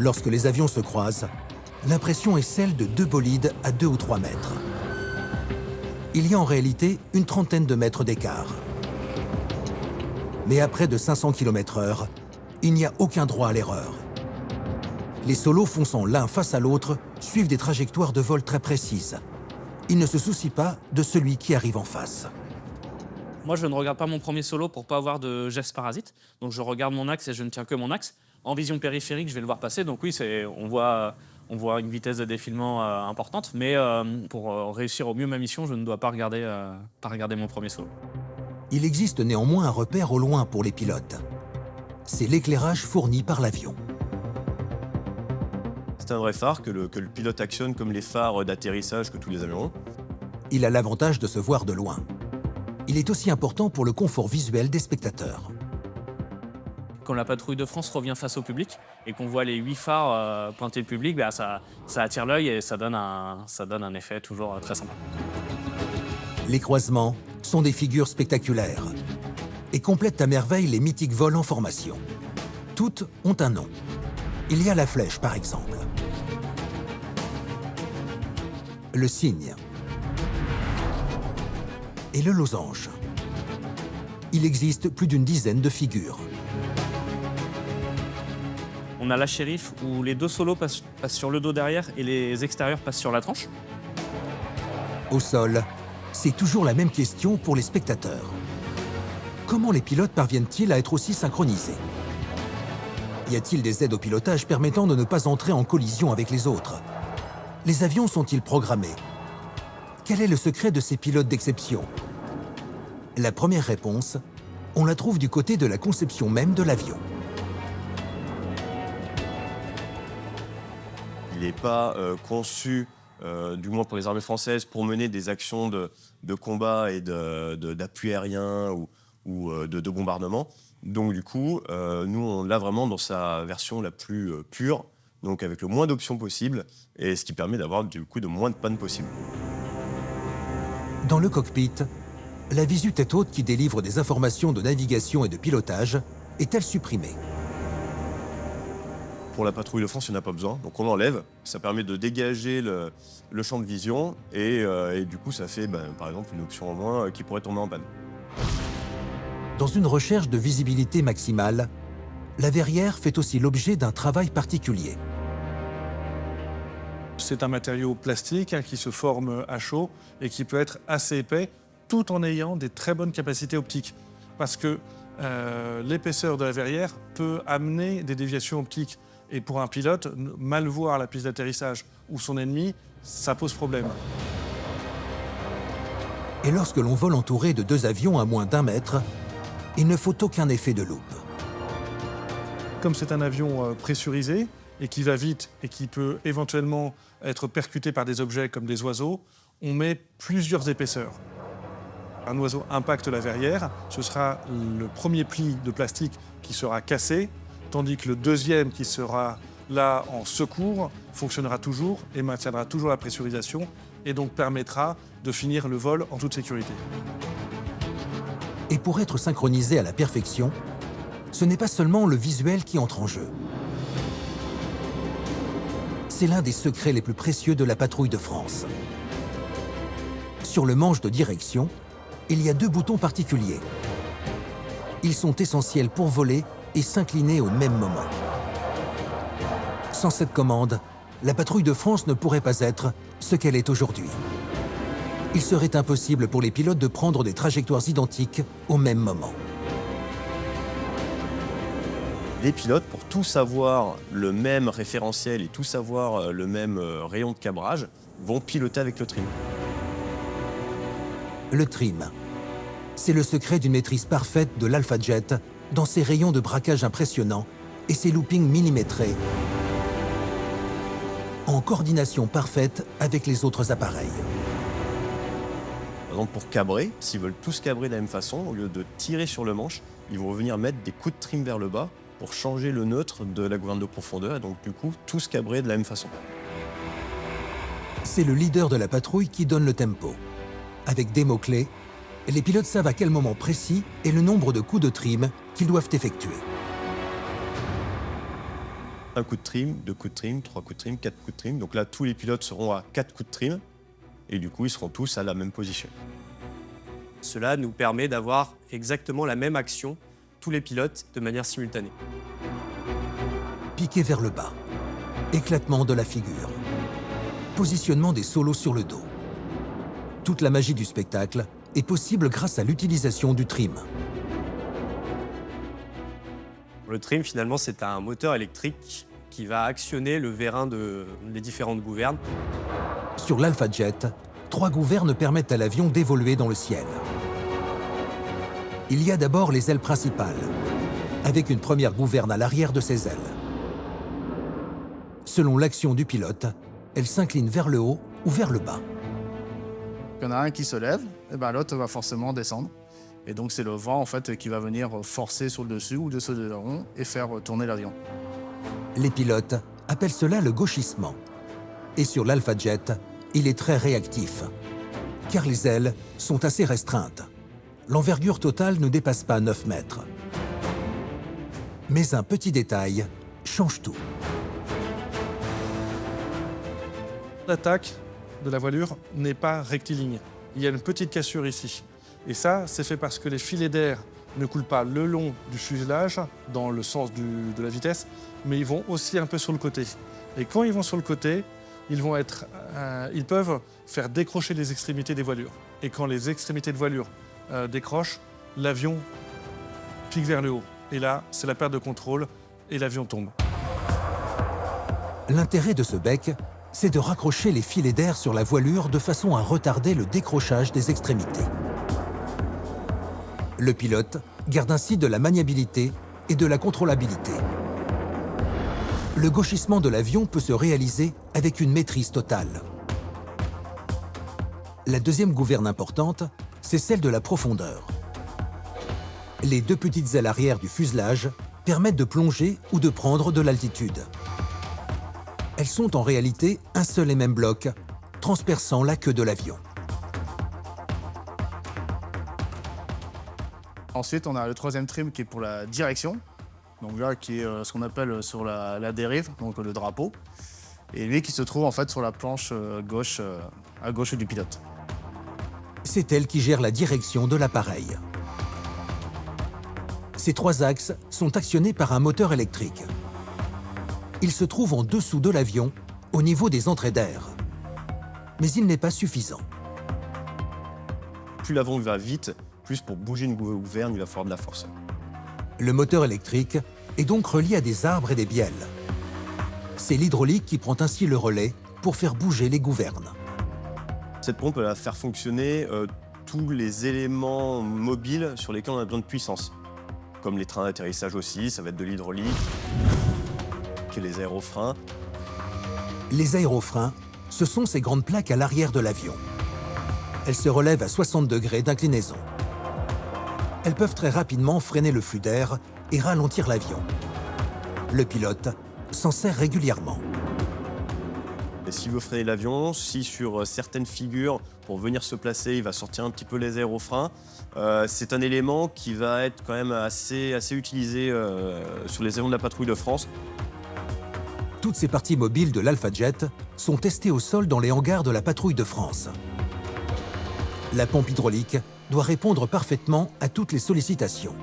Lorsque les avions se croisent, l'impression est celle de deux bolides à 2 ou 3 mètres. Il y a en réalité une trentaine de mètres d'écart. Mais à près de 500 km/h, il n'y a aucun droit à l'erreur. Les solos fonçant l'un face à l'autre suivent des trajectoires de vol très précises. Ils ne se soucient pas de celui qui arrive en face. Moi, je ne regarde pas mon premier solo pour pas avoir de gestes parasites. Donc, je regarde mon axe et je ne tiens que mon axe. En vision périphérique, je vais le voir passer. Donc oui, on voit une vitesse de défilement importante. Mais pour réussir au mieux ma mission, je ne dois pas regarder mon premier solo. Il existe néanmoins un repère au loin pour les pilotes. C'est l'éclairage fourni par l'avion. C'est un vrai phare que le pilote actionne comme les phares d'atterrissage que tous les avions ont. Il a l'avantage de se voir de loin. Il est aussi important pour le confort visuel des spectateurs. Quand la patrouille de France revient face au public et qu'on voit les 8 phares pointer le public, ça attire l'œil et ça donne un effet toujours très sympa. Les croisements sont des figures spectaculaires et complètent à merveille les mythiques vols en formation. Toutes ont un nom. Il y a la flèche, par exemple. Le cygne. Et le losange. Il existe plus d'une dizaine de figures. On a la shérif où les deux solos passent sur le dos derrière et les extérieurs passent sur la tranche. Au sol, c'est toujours la même question pour les spectateurs. Comment les pilotes parviennent-ils à être aussi synchronisés? Y a-t-il des aides au pilotage permettant de ne pas entrer en collision avec les autres? Les avions sont-ils programmés? Quel est le secret de ces pilotes d'exception? La première réponse, on la trouve du côté de la conception même de l'avion. Il n'est pas conçu, du moins pour les armées françaises, pour mener des actions de combat et d'appui aérien ou de bombardement. Donc du coup, nous, on l'a vraiment dans sa version la plus pure, donc avec le moins d'options possible, et ce qui permet d'avoir du coup de moins de pannes possibles. Dans le cockpit, la visu tête haute qui délivre des informations de navigation et de pilotage est-elle supprimée? Pour la patrouille de France, il n'y en a pas besoin, donc on l'enlève. Ça permet de dégager le champ de vision, et du coup, ça fait par exemple une option en moins qui pourrait tomber en panne. Dans une recherche de visibilité maximale, la verrière fait aussi l'objet d'un travail particulier. C'est un matériau plastique qui se forme à chaud et qui peut être assez épais tout en ayant des très bonnes capacités optiques. Parce que l'épaisseur de la verrière peut amener des déviations optiques. Et pour un pilote, mal voir la piste d'atterrissage ou son ennemi, ça pose problème. Et lorsque l'on vole entouré de 2 avions à moins d'1 mètre, il ne faut aucun effet de loupe. Comme c'est un avion pressurisé et qui va vite et qui peut éventuellement être percuté par des objets comme des oiseaux, on met plusieurs épaisseurs. Un oiseau impacte la verrière, ce sera le premier pli de plastique qui sera cassé, tandis que le deuxième qui sera là en secours fonctionnera toujours et maintiendra toujours la pressurisation et donc permettra de finir le vol en toute sécurité. Et pour être synchronisé à la perfection, ce n'est pas seulement le visuel qui entre en jeu. C'est l'un des secrets les plus précieux de la patrouille de France. Sur le manche de direction, il y a 2 boutons particuliers. Ils sont essentiels pour voler et s'incliner au même moment. Sans cette commande, la patrouille de France ne pourrait pas être ce qu'elle est aujourd'hui. Il serait impossible pour les pilotes de prendre des trajectoires identiques au même moment. Les pilotes, pour tous avoir le même référentiel et tous avoir le même rayon de cabrage, vont piloter avec le trim. Le trim, c'est le secret d'une maîtrise parfaite de l'Alpha Jet dans ses rayons de braquage impressionnants et ses loopings millimétrés, en coordination parfaite avec les autres appareils. Par exemple, pour cabrer, s'ils veulent tous cabrer de la même façon, au lieu de tirer sur le manche, ils vont venir mettre des coups de trim vers le bas pour changer le neutre de la gouverne de profondeur et donc du coup, tous cabrer de la même façon. C'est le leader de la patrouille qui donne le tempo. Avec des mots-clés, les pilotes savent à quel moment précis et le nombre de coups de trim qu'ils doivent effectuer. un coup de trim, 2 coups de trim, 3 coups de trim, 4 coups de trim. Donc là, tous les pilotes seront à 4 coups de trim et du coup, ils seront tous à la même position. Cela nous permet d'avoir exactement la même action, tous les pilotes, de manière simultanée. Piqué vers le bas. Éclatement de la figure. Positionnement des solos sur le dos. Toute la magie du spectacle est possible grâce à l'utilisation du trim. Le trim, finalement, c'est un moteur électrique qui va actionner le vérin des différentes gouvernes. Sur l'Alpha Jet, 3 gouvernes permettent à l'avion d'évoluer dans le ciel. Il y a d'abord les ailes principales, avec une première gouverne à l'arrière de ces ailes. Selon l'action du pilote, elle s'incline vers le haut ou vers le bas. Il y en a un qui se lève, et ben l'autre va forcément descendre. Et donc c'est le vent en fait qui va venir forcer sur le dessus ou dessous de l'aileron et faire tourner l'avion. Les pilotes appellent cela le gauchissement. Et sur l'Alpha Jet, il est très réactif, car les ailes sont assez restreintes. L'envergure totale ne dépasse pas 9 mètres. Mais un petit détail change tout. L'attaque de la voilure n'est pas rectiligne. Il y a une petite cassure ici. Et ça, c'est fait parce que les filets d'air ne coulent pas le long du fuselage, dans le sens de la vitesse, mais ils vont aussi un peu sur le côté. Et quand ils vont sur le côté, ils peuvent faire décrocher les extrémités des voilures. Et quand les extrémités de voilure décrochent, l'avion pique vers le haut. Et là, c'est la perte de contrôle et l'avion tombe. L'intérêt de ce bec, c'est de raccrocher les filets d'air sur la voilure de façon à retarder le décrochage des extrémités. Le pilote garde ainsi de la maniabilité et de la contrôlabilité. Le gauchissement de l'avion peut se réaliser avec une maîtrise totale. La deuxième gouverne importante, c'est celle de la profondeur. Les 2 petites ailes arrière du fuselage permettent de plonger ou de prendre de l'altitude. Elles sont en réalité un seul et même bloc, transperçant la queue de l'avion. Ensuite, on a le 3e trim qui est pour la direction. Donc là, qui est ce qu'on appelle sur la dérive, donc le drapeau. Et lui qui se trouve en fait sur la planche gauche, à gauche du pilote. C'est elle qui gère la direction de l'appareil. Ces 3 axes sont actionnés par un moteur électrique. Il se trouve en dessous de l'avion, au niveau des entrées d'air. Mais il n'est pas suffisant. Plus l'avion va vite, plus pour bouger une gouverne, il va falloir de la force. Le moteur électrique est donc relié à des arbres et des bielles. C'est l'hydraulique qui prend ainsi le relais pour faire bouger les gouvernes. Cette pompe elle va faire fonctionner tous les éléments mobiles sur lesquels on a besoin de puissance. Comme les trains d'atterrissage aussi, ça va être de l'hydraulique, et les aérofreins. Les aérofreins, ce sont ces grandes plaques à l'arrière de l'avion. Elles se relèvent à 60 degrés d'inclinaison. Elles peuvent très rapidement freiner le flux d'air et ralentir l'avion. Le pilote s'en sert régulièrement. Et s'il veut freiner l'avion, si sur certaines figures, pour venir se placer, il va sortir un petit peu les aérofreins, c'est un élément qui va être quand même assez utilisé sur les avions de la patrouille de France. Toutes ces parties mobiles de l'Alpha Jet sont testées au sol dans les hangars de la patrouille de France. La pompe hydraulique doit répondre parfaitement à toutes les sollicitations.